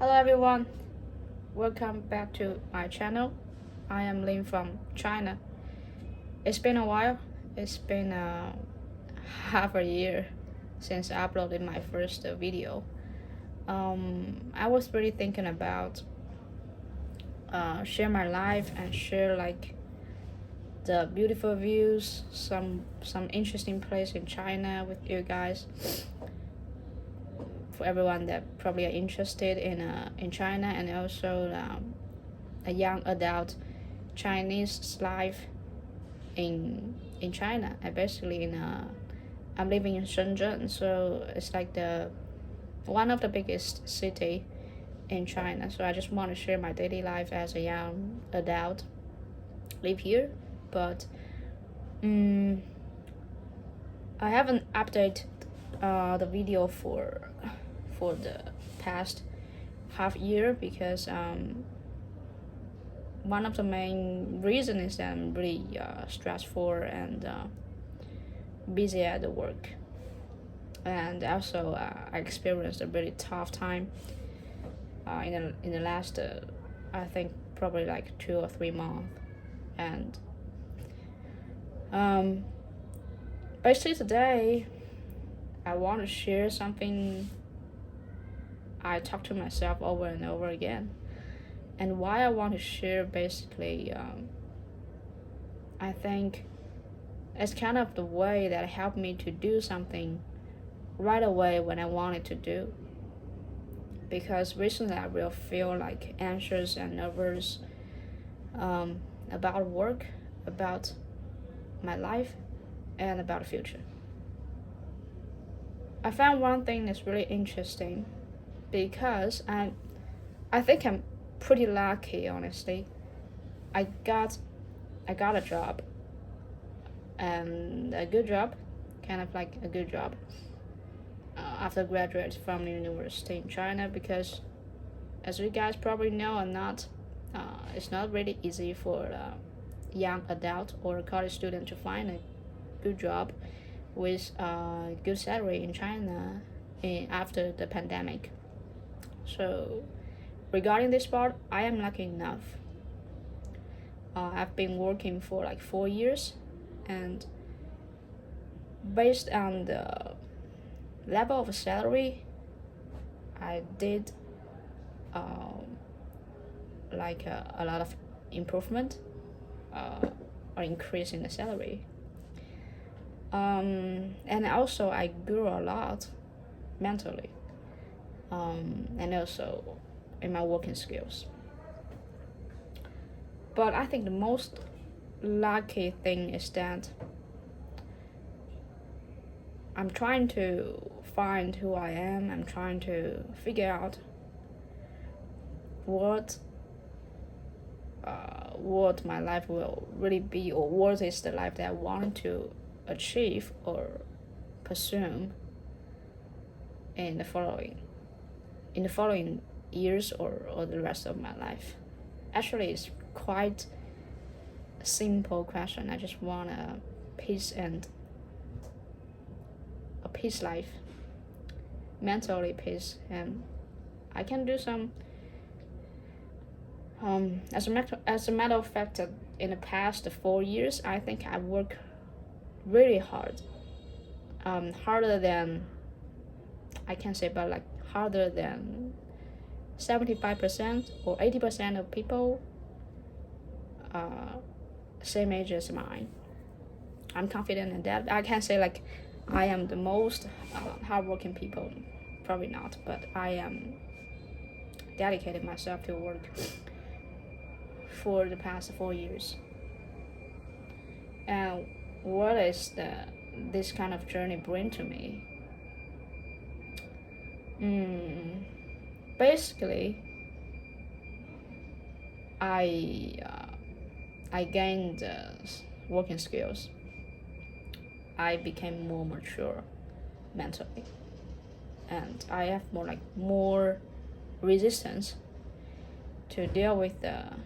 Hello everyone, welcome back to my channel. I am Lin from China. It's been a while. It's been half a year since I uploaded my first video. I was really thinking about share my life and share like the beautiful views, some interesting place in China with you guys. For everyone that probably are interested in China, and also a young adult Chinese life in China. I basically I'm living in Shenzhen, so it's like the one of the biggest city in China. So I just want to share my daily life as a young adult live here, but I haven't updated the video for the past half year because one of the main reasons is that I'm really stressful and busy at the work, and also I experienced a really tough time in the last I think probably like 2 or 3 months, and basically today I want to share something I talk to myself over and over again. And why I want to share basically, I think it's kind of the way that helped me to do something right away when I wanted to do. Because recently I will feel like anxious and nervous about work, about my life, and about the future. I found one thing that's really interesting because I think I'm pretty lucky, honestly. I got a job, and a good job, kind of like a good job after graduate from the university in China, because as you guys probably know or not, it's not really easy for a young adult or a college student to find a good job with a good salary in China after the pandemic. So regarding this part, I am lucky enough. I've been working for like 4 years, and based on the level of salary, I did like a lot of improvement or increase in the salary. And also I grew a lot mentally, and also in my working skills. But I think the most lucky thing is that I'm trying to find who I am. I'm trying to figure out what my life will really be, or what is the life that I want to achieve or pursue in the following years, or the rest of my life. Actually, it's quite a simple question. I just want a peace life, mentally peace, and I can do some. As a matter of fact, in the past 4 years, I think I work really hard, harder than I can say, but like harder than 75% or 80% of people same age as mine. I'm confident in that. I can't say like I am the most hardworking people, probably not, but I am dedicated myself to work for the past 4 years. And what is this kind of journey bring to me? Basically, I gained working skills. I became more mature mentally, and I have more resistance to deal with the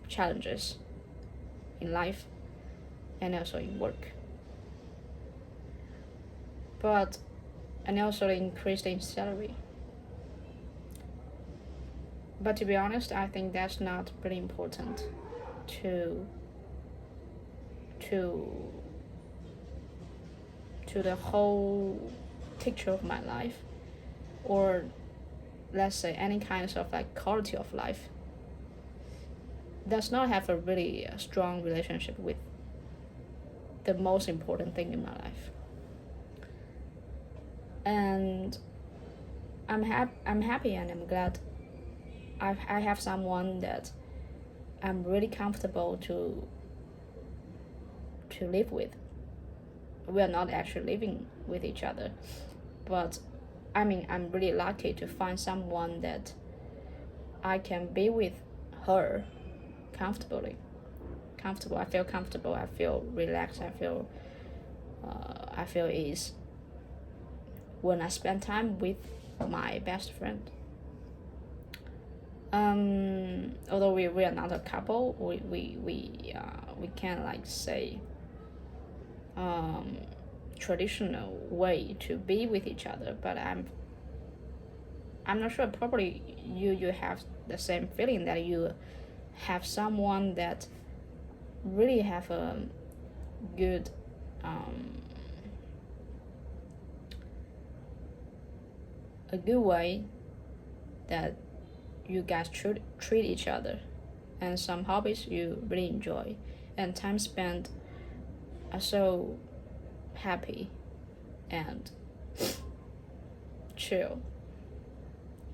challenges in life and also in work. But and also increased in salary. But to be honest, I think that's not really important to to to the whole picture of my life, or let's say any kinds of like quality of life. Does not have a really strong relationship with the most important thing in my life. And I'm happy and I'm glad I have someone that I'm really comfortable to live with. We are not actually living with each other, but I mean, I'm really lucky to find someone that I can be with her comfortably. Comfortable. I feel comfortable. I feel relaxed. I feel ease when I spend time with my best friend. Although we are not a couple, we can like say traditional way to be with each other, but I'm not sure. Probably you have the same feeling that you have someone that really have good a good way that you guys treat each other, and some hobbies you really enjoy, and time spent are so happy and chill.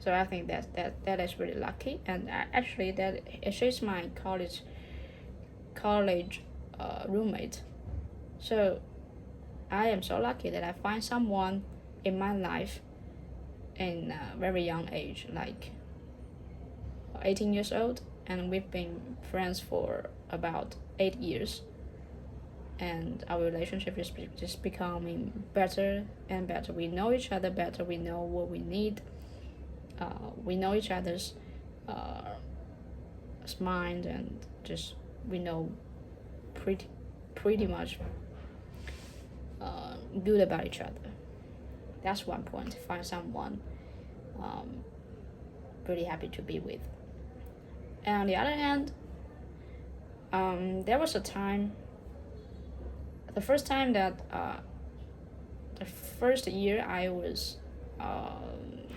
So I think that is really lucky, and actually that she's my college roommate. So I am so lucky that I find someone in my life in a very young age, like 18 years old, and we've been friends for about 8 years, and our relationship is just becoming better and better. We know each other better. We know what we need. We know each other's mind, and just we know pretty much good about each other. That's one point. Find someone pretty happy to be with. And on the other hand, there was a time. The first year I was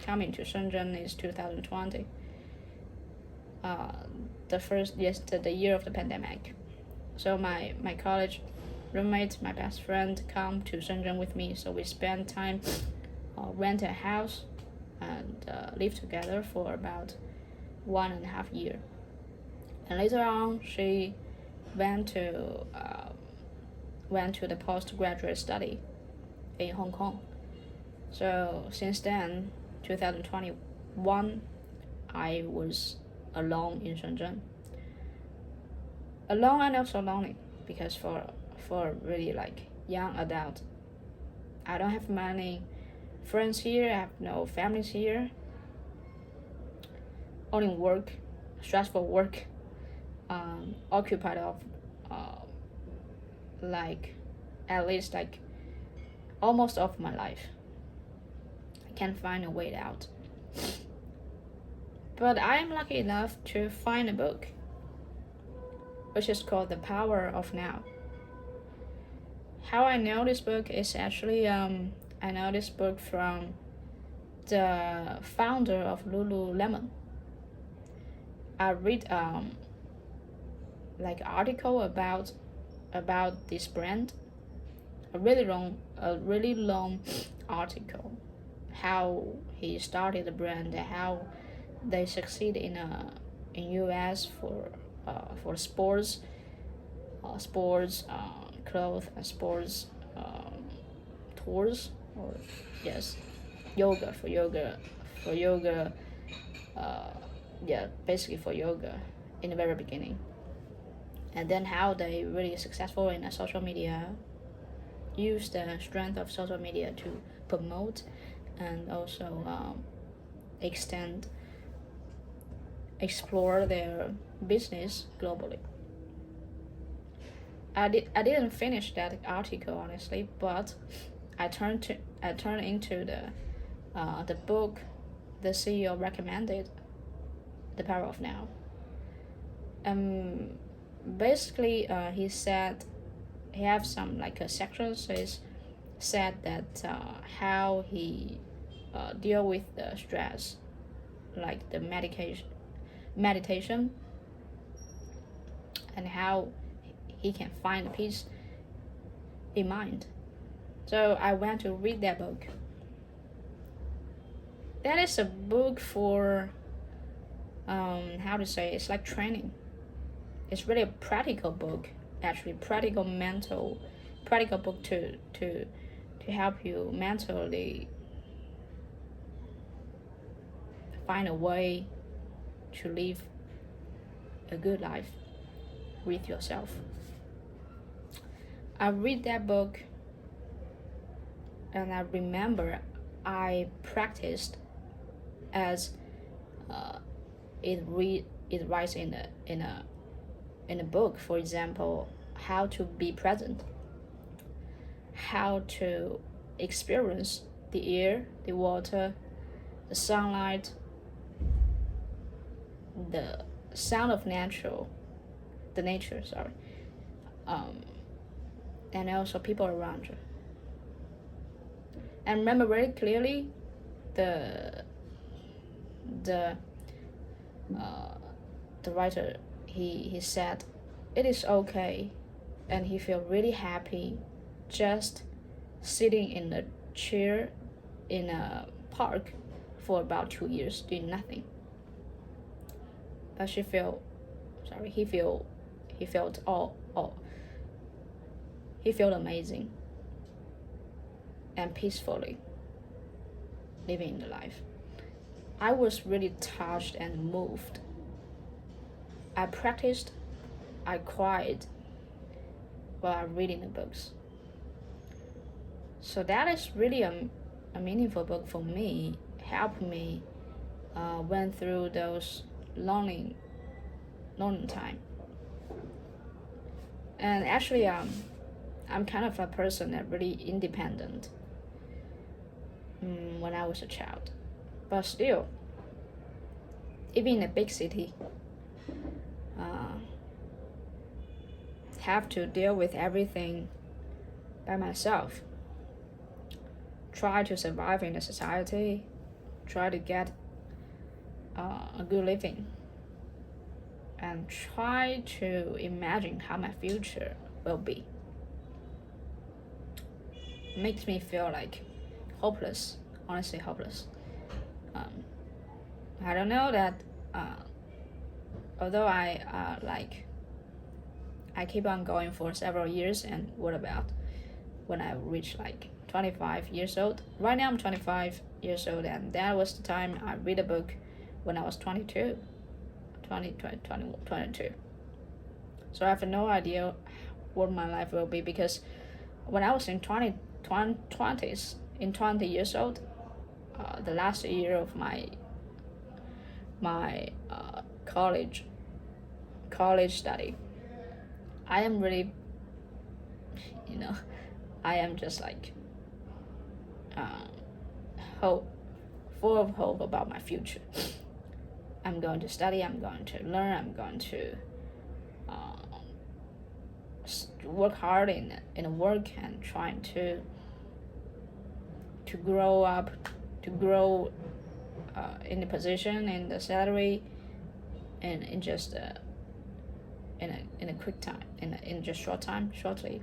coming to Shenzhen is 2020. The year of the pandemic. So my college roommate, my best friend, come to Shenzhen with me. So we spent time, rent a house, and live together for about 1.5 years. And later on, she went to the postgraduate study in Hong Kong. So since then, 2021, I was alone in Shenzhen. Alone and also lonely, because for really like young adult, I don't have many friends here. I have no families here. Only work, stressful work, occupied of like at least like almost of my life. I can't find a way out. But I am lucky enough to find a book, which is called The Power of Now. How I know this book is actually I know this book from the founder of Lululemon. I read like article about this brand, a really long article, how he started the brand, how they succeed in US for sports clothes and sports tours, or yes, yoga basically for yoga in the very beginning. And then how they really successful in social media, use the strength of social media to promote and also explore their business globally. I didn't finish that article honestly, but I turned into the book the CEO recommended, The Power of Now. Basically, he said he have some like a section said that how he deal with the stress, like the meditation, and how he can find peace in mind. So I went to read that book. That is a book for how to say, it's like training. It's really a practical book, actually practical book to help you mentally find a way to live a good life with yourself. I read that book and I remember I practiced as it writes in a book. For example, how to be present, how to experience the air, the water, the sunlight, the sound of nature, and also people around you. And remember very clearly the writer, he said it is okay, and he felt really happy just sitting in a chair in a park for about 2 years doing nothing. But he felt amazing and peacefully living the life. I was really touched and moved. I practiced, I cried while reading the books. So that is really a meaningful book for me, helped me went through those lonely time. And actually I'm kind of a person that really independent when I was a child. But still, even in a big city, have to deal with everything by myself. Try to survive in the society, try to get a good living, and try to imagine how my future will be. Makes me feel like hopeless, honestly hopeless. I don't know that although I keep on going for several years, and what about when I reach like 25 years old? Right now I'm 25 years old, and that was the time I read a book when I was 22. So I have no idea what my life will be, because when I was in 20 years old, the last year of my college study, I am really, I am just like full of hope about my future. I'm going to study, I'm going to learn, I'm going to work hard in work, and trying to grow up, to grow in the position, in the salary, and in just in a quick time, in just shortly.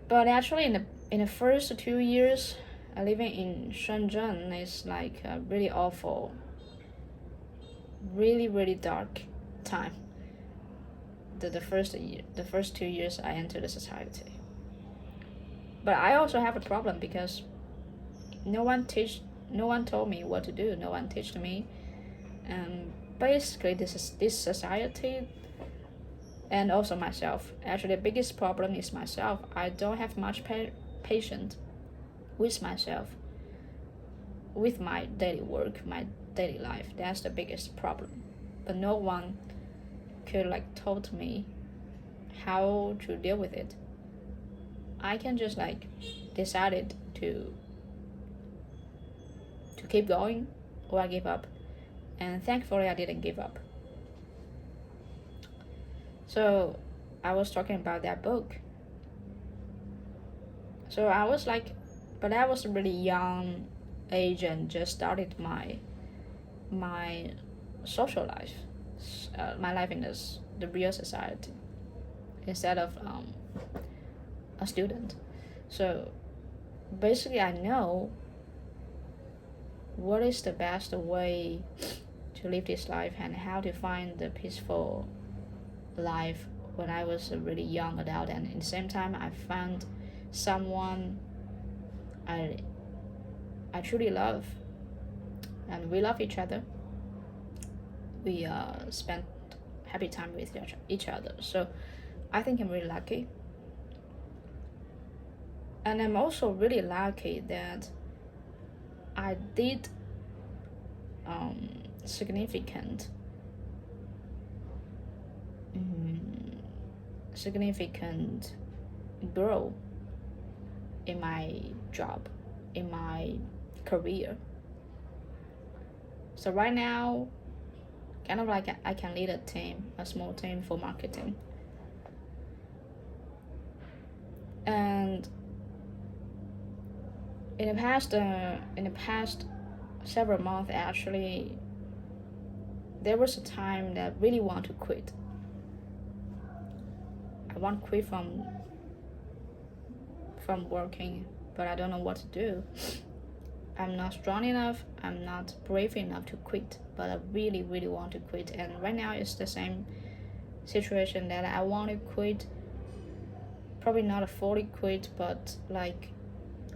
But actually, in the first 2 years living in Shenzhen is like a really awful, really dark time. The first 2 years I entered the society. But I also have a problem, because no one told me what to do. No one taught me, and basically this society, and also myself. Actually, the biggest problem is myself. I don't have much patience with myself, with my daily work, my daily life. That's the biggest problem. But no one could told me how to deal with it. I can just decided to keep going, or I give up. and thankfully I didn't give up. So I was talking about that book. So I was like, but I was really young age and just started my social life, my life in the real society instead of a student. So basically, I know what is the best way to live this life and how to find the peaceful life when I was a really young adult, and at the same time I found someone I truly love, and we love each other. We spent happy time with each other. So I think I'm really lucky, and I'm also really lucky that I did significant significant grow in my job, in my career. So right now, kind of like I can lead a small team for marketing. And in the past several months, actually, there was a time that I really want to quit. I want to quit from working, but I don't know what to do. I'm not strong enough, I'm not brave enough to quit, but I really, really want to quit. And right now it's the same situation that I want to quit. Probably not a fully quit, but like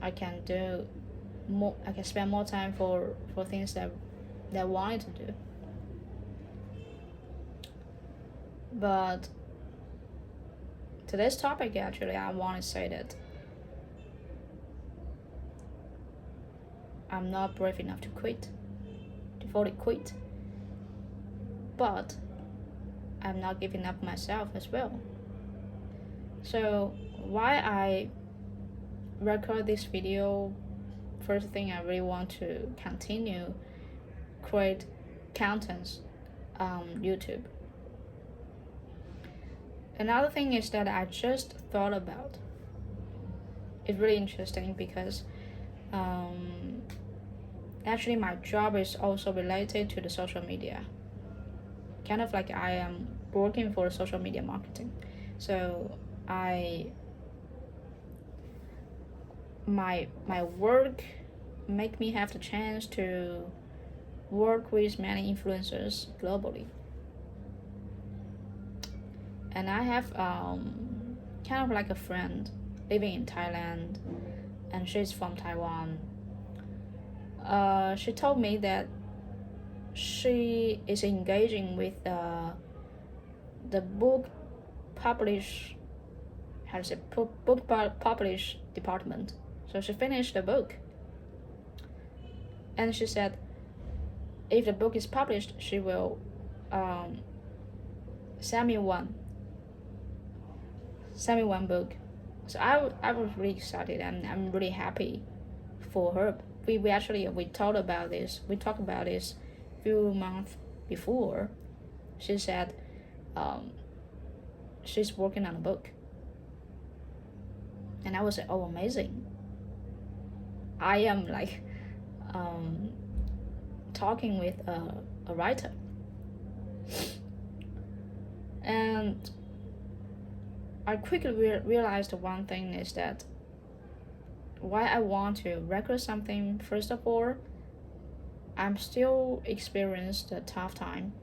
I can do more, I can spend more time for things that I wanted to do. But today's topic, actually, I want to say that I'm not brave enough to quit, to fully quit. But I'm not giving up myself as well. So why I record this video, first thing, I really want to continue create contents on YouTube. Another thing is that I just thought about. It's really interesting because actually my job is also related to the social media. Kind of like I am working for social media marketing. So my work make me have the chance to work with many influencers globally. And I have kind of like a friend living in Thailand, and she's from Taiwan. She told me that she is engaging with the book publish publish department. So she finished the book, and she said if the book is published, she will send me one book. So I was really excited, and I'm really happy for her. We actually talked about this few months before. She said she's working on a book, and I was like, oh, amazing. I am like talking with a writer, and I quickly realized one thing is that why I want to record something. First of all, I'm still experienced a tough time.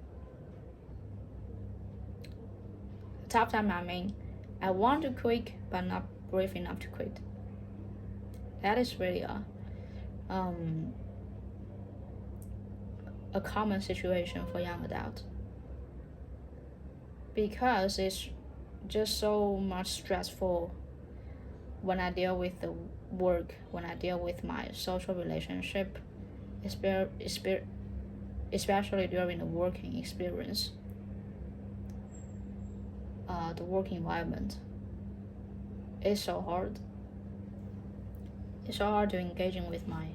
I mean, I want to quit, but not brave enough to quit. That is really a common situation for young adults, because it's just so much stressful when I deal with the work, when I deal with my social relationship, especially during the working experience, the work environment. It's so hard. It's so hard to engaging with my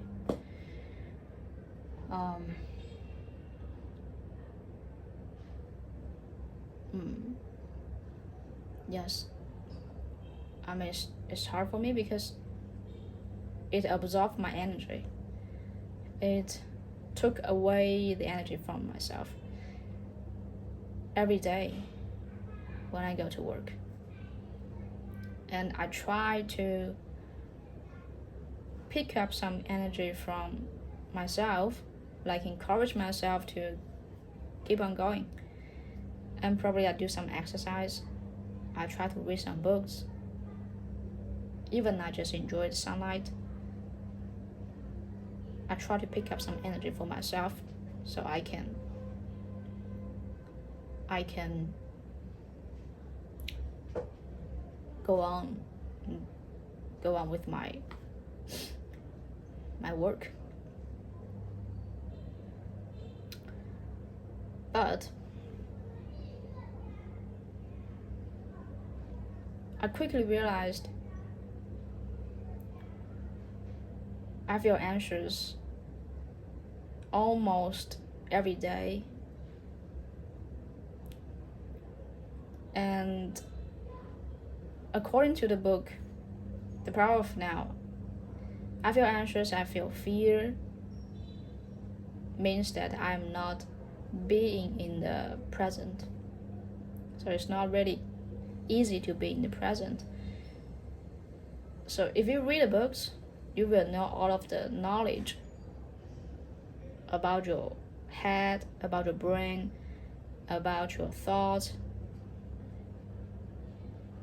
yes, I mean it's hard for me because it absorbed my energy. It took away the energy from myself every day when I go to work. And I try to pick up some energy from myself, like encourage myself to keep on going. And probably I do some exercise. I try to read some books. Even I just enjoy the sunlight. I try to pick up some energy for myself so I can go on with my work. But I quickly realized I feel anxious almost every day. And according to the book, The Power of Now, I feel anxious, I feel fear, means that I'm not being in the present. So it's not really easy to be in the present. So if you read the books, you will know all of the knowledge about your head, about your brain, about your thoughts,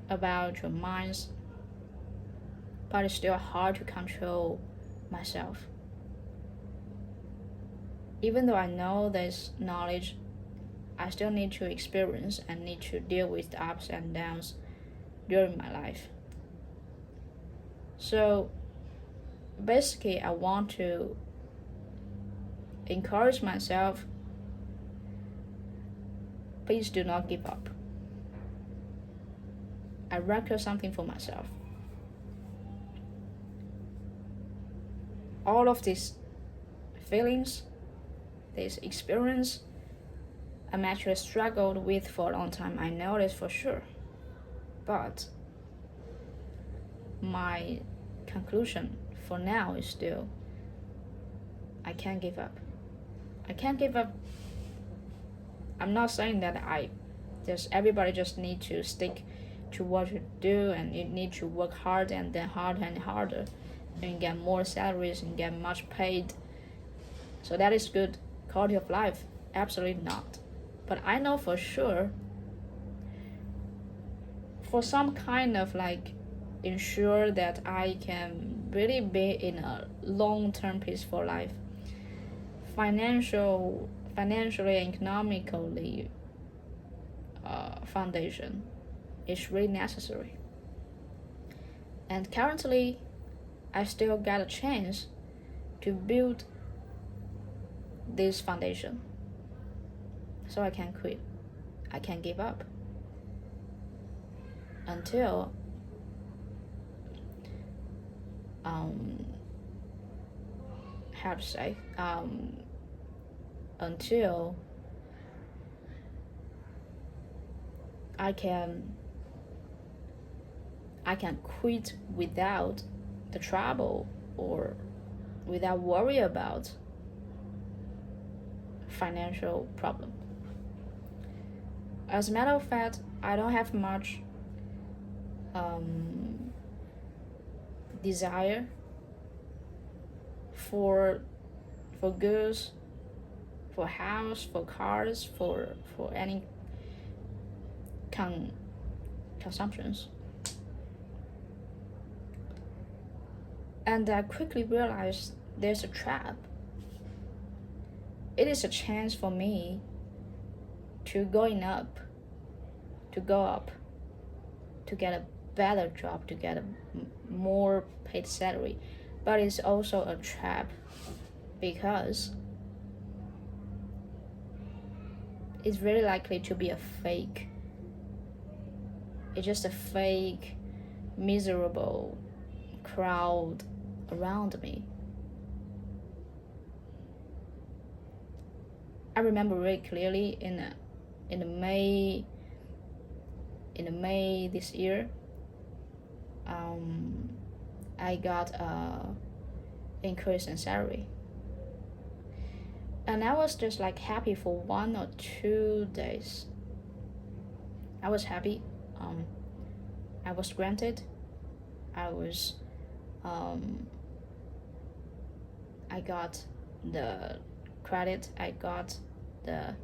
about your minds, but it's still hard to control myself. Even though I know this knowledge, I still need to experience and need to deal with the ups and downs during my life. So basically, I want to encourage myself, please do not give up. I record something for myself. All of these feelings, this experience, I'm actually struggled with for a long time. I know this for sure. But my conclusion for now is still, I can't give up. I can't give up. I'm not saying that everybody just need to stick to what you do and you need to work hard and then harder and harder and get more salaries and get much paid. So that is good quality of life. Absolutely not. But I know for sure, for some kind of ensure that I can really be in a long-term peaceful life, financially and economically foundation is really necessary. And currently, I still got a chance to build this foundation. So I can't quit. I can't give up until how to say until I can quit without the trouble or without worry about financial problem. As a matter of fact, I don't have much desire for goods, for house, for cars, for any consumptions. And I quickly realized there's a trap. It is a chance for me to go up, to get a better job, to get a more paid salary. But it's also a trap because it's very likely to be a fake. It's just a fake, miserable crowd around me. I remember very clearly in May in May this year, I got a increase in salary, and I was just like happy for 1 or 2 days. I was happy. I was granted. I was I got the credit. I got the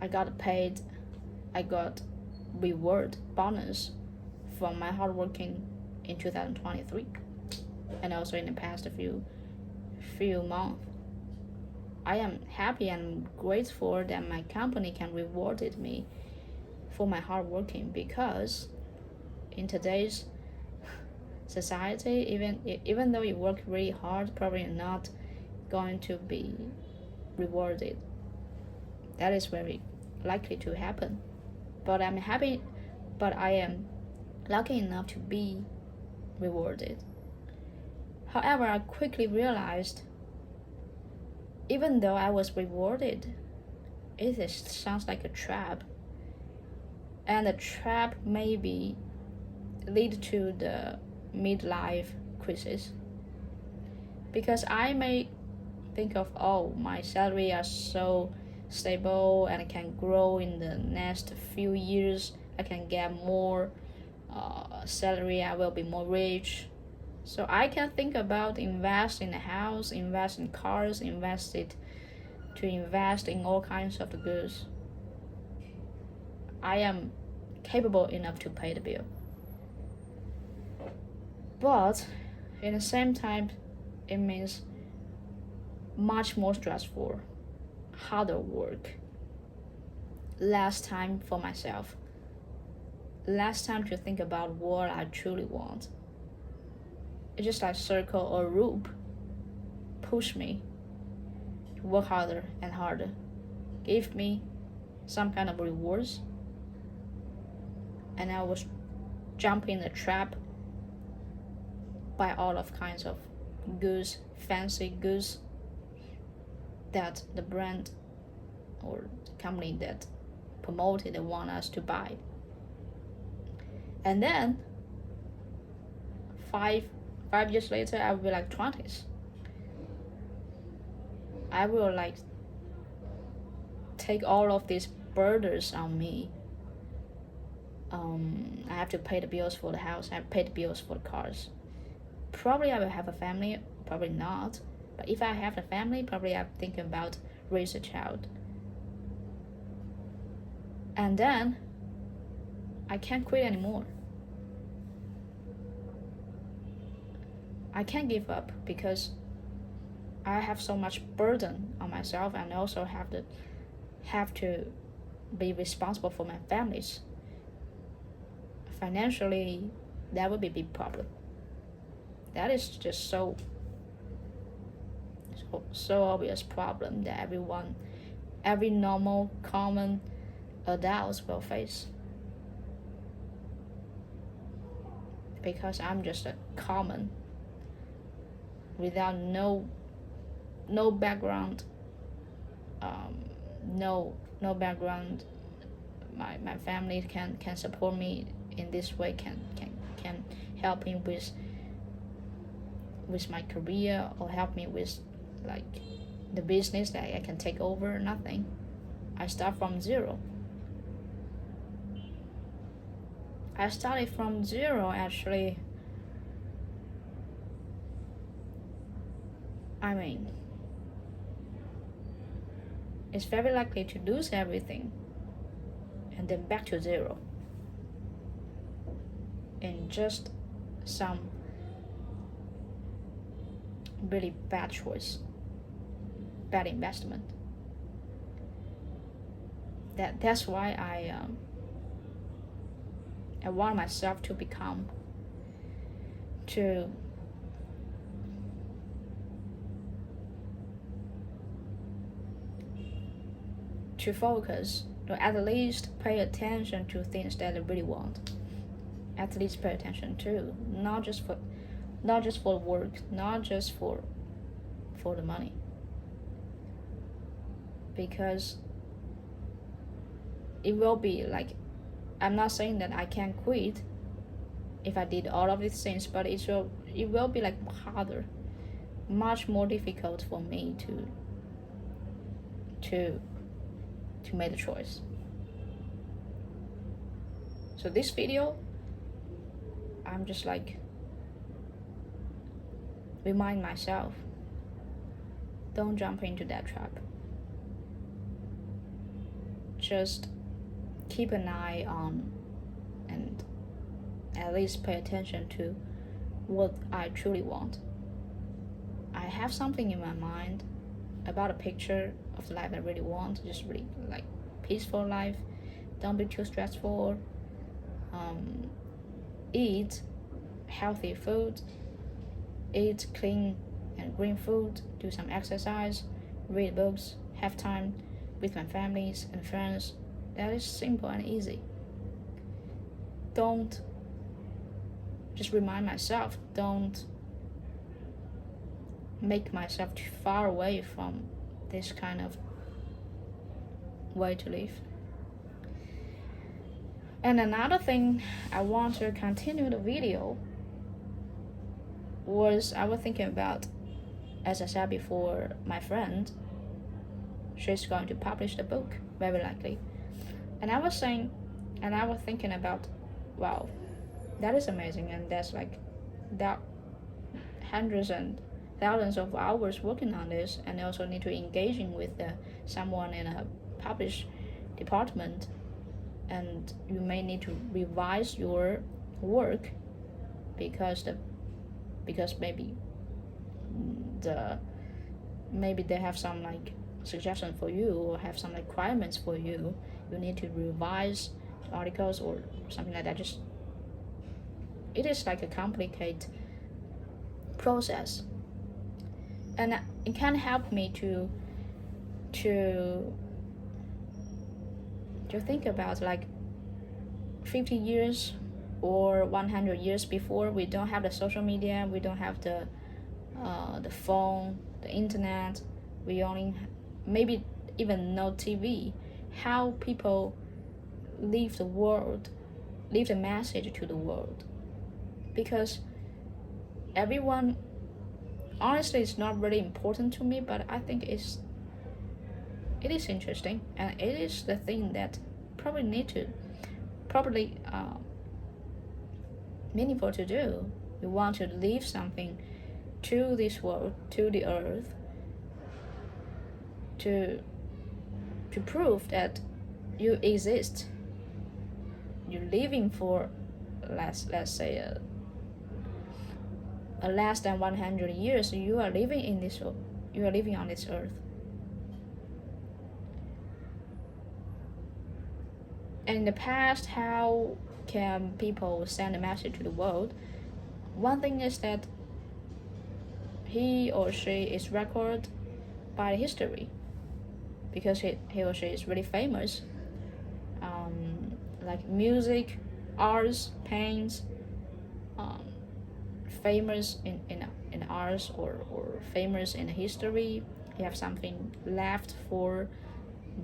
I got paid. I got reward bonus from my hard working in 2023, and also in the past few months. I am happy and grateful that my company can rewarded me for my hard working, because in today's society, even though you work really hard, probably not going to be rewarded. That is very likely to happen. But I'm happy, but I am lucky enough to be rewarded. However, I quickly realized, even though I was rewarded, sounds like a trap. And the trap maybe lead to the midlife crisis. Because I may think of, oh, my salary is so stable and I can grow in the next few years. I can get more salary, I will be more rich. So I can think about invest in a house, invest in cars, invest in all kinds of the goods. I am capable enough to pay the bill. But in the same time, it means much more stressful, harder work, less time for myself, less time to think about what I truly want. It's just like circle or loop, push me to work harder and harder, give me some kind of rewards, and I was jumping in the trap by all of kinds of goods, fancy goods that the brand or the company that promoted they want us to buy. And then 5 years later, I will be like 20s. I will like take all of these burdens on me. I have to pay the bills for the house. I have to pay the bills for the cars. Probably I will have a family. Probably not. But if I have a family, probably I'm thinking about raise a child. And then I can't quit anymore. I can't give up because I have so much burden on myself, and also have to be responsible for my families. Financially, that would be a big problem. That is just so obvious problem that every normal, common adult will face. Because I'm just a common, without no background, no background. My family can support me in this way, can help me with my career, or help me with like the business that I can take over. Nothing. I start from zero. I started from zero actually. I mean, it's very likely to lose everything and then back to zero in just some really bad choice, bad investment. That's why I want myself to focus, or at least pay attention to things that I really want. At least pay attention to, not just for work, not just for the money. Because it will be like, I'm not saying that I can quit if I did all of these things, but it will be like harder, much more difficult for me to make the choice. So this video, I'm just like remind myself, don't jump into that trap. Just keep an eye on and at least pay attention to what I truly want. I have something in my mind about a picture of the life I really want, just really like peaceful life. Don't be too stressful. Eat healthy food, eat clean and green food, do some exercise, read books, have time with my families and friends. That is simple and easy. Don't just remind myself, don't make myself too far away from this kind of way to live. And another thing I want to continue the video was I was thinking about, as I said before, my friend, she's going to publish the book very likely. And I was thinking about, wow, that is amazing, and that's like that hundreds and thousands of hours working on this, and also need to engaging with someone in a publish department, and you may need to revise your work because maybe they have some like suggestion for you or have some requirements for you. You need to revise articles or something like that. Just it is like a complicated process, and it can help me to think about like 50 years or 100 years before. We don't have the social media, we don't have the phone, the internet, we only maybe even no TV. How people leave the message to the world, because everyone, honestly, it's not really important to me, but I think it is interesting, and it is the thing that probably meaningful to do. You want to leave something to this world, to the earth, to prove that you exist. You're living for let's say a less than 100 years. You are living on this earth. And in the past, how can people send a message to the world? One thing is that he or she is recorded by history, because he or she is really famous. Like music, arts, paints, famous in arts or famous in history. You have something left for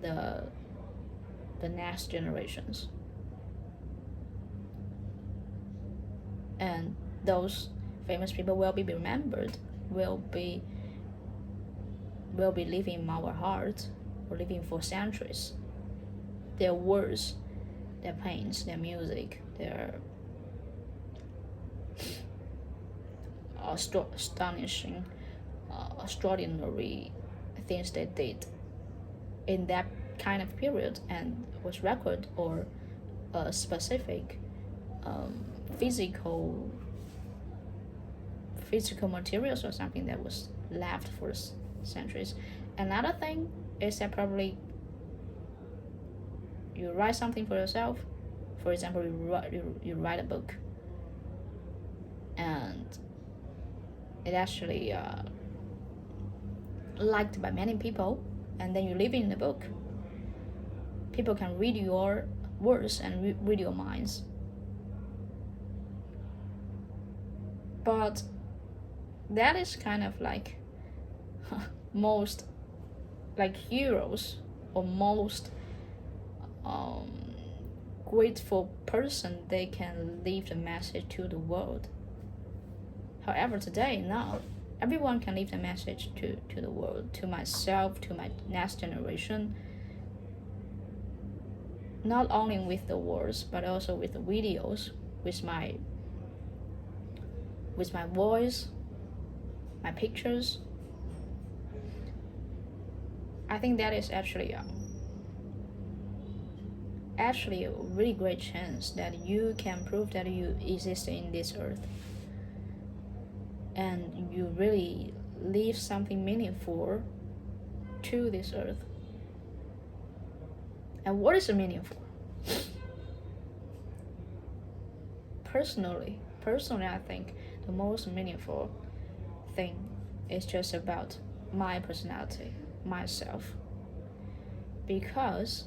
the next generations, and those famous people will be remembered, will be living in our hearts, or living for centuries. Their words, their paints, their music, their astonishing, extraordinary things they did in that kind of period, and was record or a specific physical materials or something that was left for centuries. Another thing is that probably you write something for yourself. For example, you write a book, and it actually liked by many people, and then you live in the book. People can read your words and read your minds. But that is kind of like most like heroes, or most um, grateful person, they can leave the message to the world. However, today, now, everyone can leave the message to the world, to myself, to my next generation, not only with the words, but also with the videos, with my voice, my pictures. I think that is actually a really great chance that you can prove that you exist in this earth, and you really leave something meaningful to this earth. And what is meaningful? Personally, I think the most meaningful thing is just about my personality, myself. Because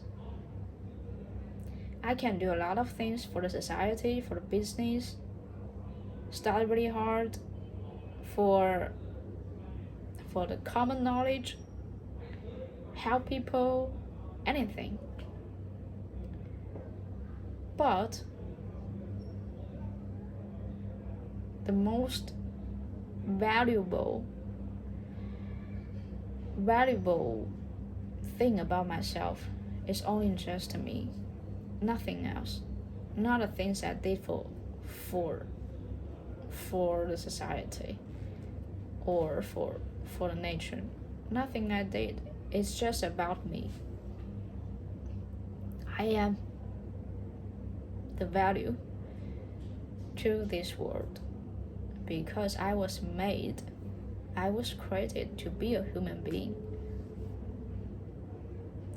I can do a lot of things for the society, for the business, study really hard for the common knowledge, help people, anything. But the most valuable thing about myself is only just me, nothing else. Not the things I did for the society or for the nature. Nothing I did. It's just about me. I am the value to this world because I was created to be a human being.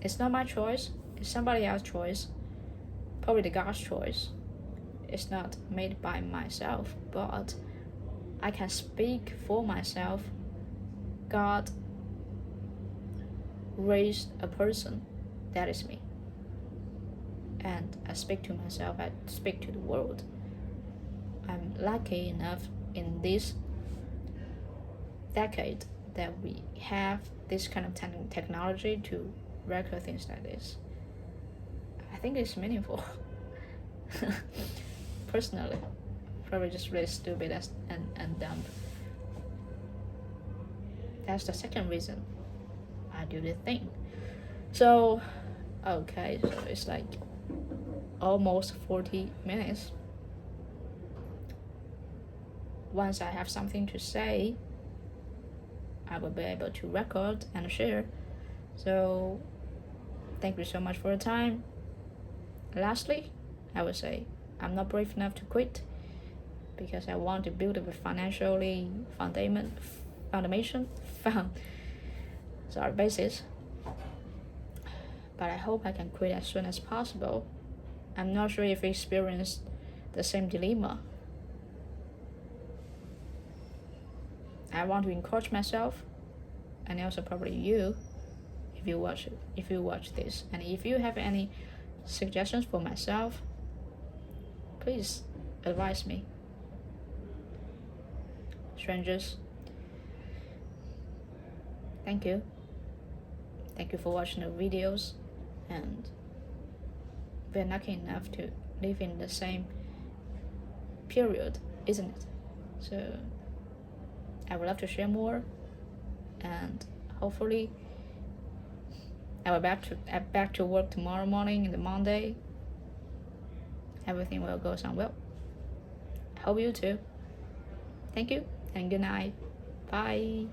It's not my choice, it's somebody else's choice, probably the God's choice. It's not made by myself, but I can speak for myself. God raised a person, that is me. And I speak to myself, I speak to the world. I'm lucky enough in this decade that we have this kind of technology to record things like this. I think it's meaningful. Personally, probably just really stupid and dumb. That's the second reason I do the thing. So, okay, so it's like almost 40 minutes. Once I have something to say, I will be able to record and share. So, thank you so much for your time. Lastly, I would say I'm not brave enough to quit because I want to build a basis. But I hope I can quit as soon as possible. I'm not sure if you experienced the same dilemma. I want to encourage myself, and also probably you, if you watch this, and if you have any suggestions for myself, please advise me. Strangers, thank you for watching the videos, and we're lucky enough to live in the same period, isn't it? So I would love to share more, and hopefully I will back to work tomorrow morning in the Monday. Everything will go on well. Hope you too. Thank you and good night. Bye.